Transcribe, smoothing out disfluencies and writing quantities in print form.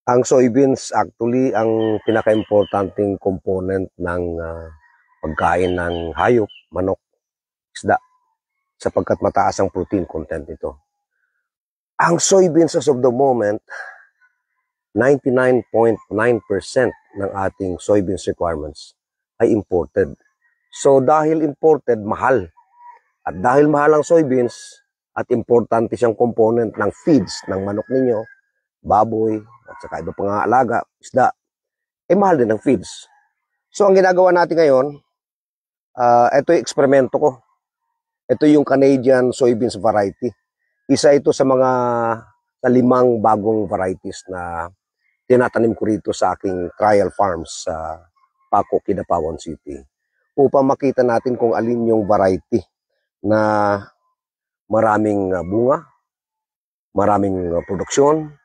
Ang soybeans actually ang pinaka-importanting component ng pagkain ng hayop, manok, isda, sapagkat mataas ang protein content nito. Ang soybeans as of the moment, 99.9% ng ating soybeans requirements ay imported. So dahil imported, mahal. At dahil mahal ang soybeans at importante siyang component ng feeds ng manok ninyo, baboy, at saka iba pang alaga, isda, mahal din ang feeds. So, ang ginagawa natin ngayon, ito yung eksperimento ko. Ito yung Canadian soybeans variety. Isa ito sa mga 5 bagong varieties na tinatanim ko rito sa aking trial farms sa Paco, Kidapawan City. Upang makita natin kung alin yung variety na maraming bunga, maraming produksyon,